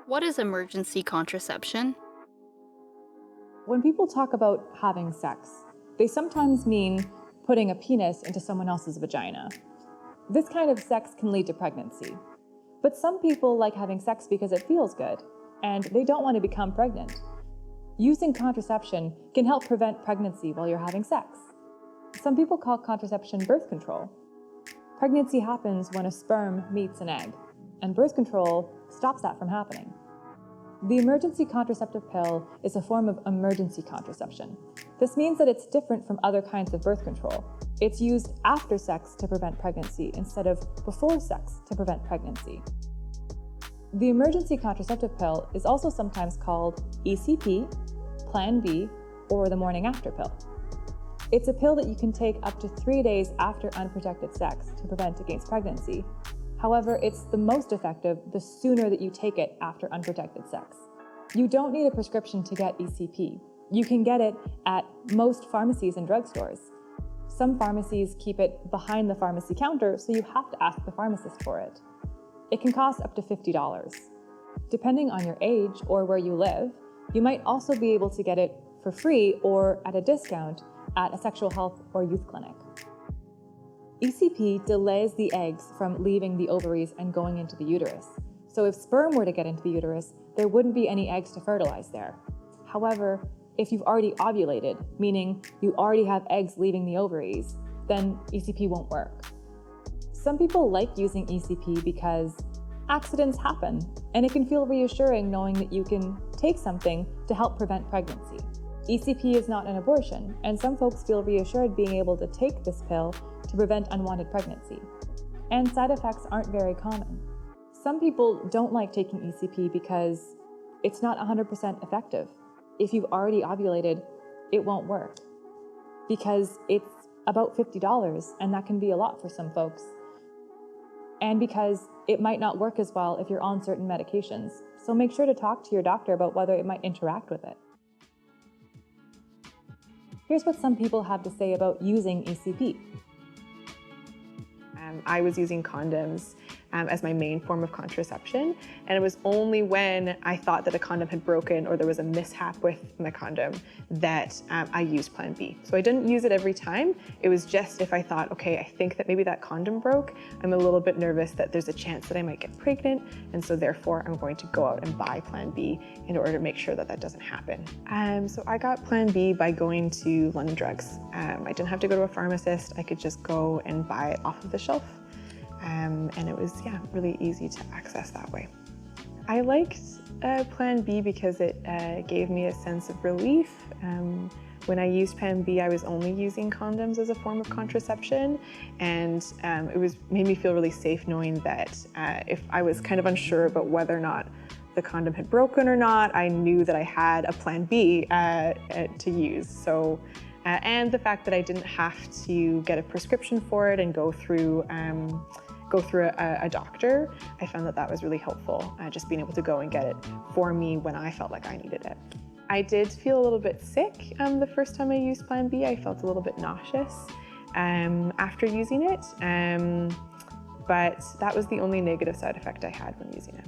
What is emergency contraception? When people talk about having sex, they sometimes mean putting a penis into someone else's vagina. This kind of sex can lead to pregnancy. But some people like having sex because it feels good, and they don't want to become pregnant. Using contraception can help prevent pregnancy while you're having sex. Some people call contraception birth control. Pregnancy happens when a sperm meets an egg, and birth control stops that from happening. The emergency contraceptive pill is a form of emergency contraception. This means that it's different from other kinds of birth control. It's used after sex to prevent pregnancy instead of before sex to prevent pregnancy. The emergency contraceptive pill is also sometimes called ECP, Plan B, or the morning after pill. It's a pill that you can take up to 3 days after unprotected sex to prevent against pregnancy. However, it's the most effective the sooner that you take it after unprotected sex. You don't need a prescription to get ECP. You can get it at most pharmacies and drugstores. Some pharmacies keep it behind the pharmacy counter, so you have to ask the pharmacist for it. It can cost up to $50. Depending on your age or where you live, you might also be able to get it for free or at a discount at a sexual health or youth clinic. ECP delays the eggs from leaving the ovaries and going into the uterus. So if sperm were to get into the uterus, there wouldn't be any eggs to fertilize there. However, if you've already ovulated, meaning you already have eggs leaving the ovaries, then ECP won't work. Some people like using ECP because accidents happen, and it can feel reassuring knowing that you can take something to help prevent pregnancy. ECP is not an abortion, and some folks feel reassured being able to take this pill to prevent unwanted pregnancy. And side effects aren't very common. Some people don't like taking ECP because it's not 100% effective. If you've already ovulated, it won't work because it's about $50, and that can be a lot for some folks. And because it might not work as well if you're on certain medications. So make sure to talk to your doctor about whether it might interact with it. Here's what some people have to say about using ECP. I was using condoms as my main form of contraception, and it was only when I thought that a condom had broken or there was a mishap with my condom that I used Plan B. So I didn't use it every time. It was just if I thought, okay, I think that maybe that condom broke. I'm a little bit nervous that there's a chance that I might get pregnant, and so therefore I'm going to go out and buy Plan B in order to make sure that that doesn't happen. So I got Plan B by going to London Drugs. I didn't have to go to a pharmacist. I could just go and buy it off of the shelf. And it was, really easy to access that way. I liked Plan B because it gave me a sense of relief. When I used Plan B, I was only using condoms as a form of contraception, and it made me feel really safe knowing that if I was kind of unsure about whether or not the condom had broken or not, I knew that I had a Plan B to use. So, and the fact that I didn't have to get a prescription for it and go through a doctor, I found that that was really helpful, just being able to go and get it for me when I felt like I needed it. I did feel a little bit sick the first time I used Plan B. I felt a little bit nauseous after using it, but that was the only negative side effect I had when using it.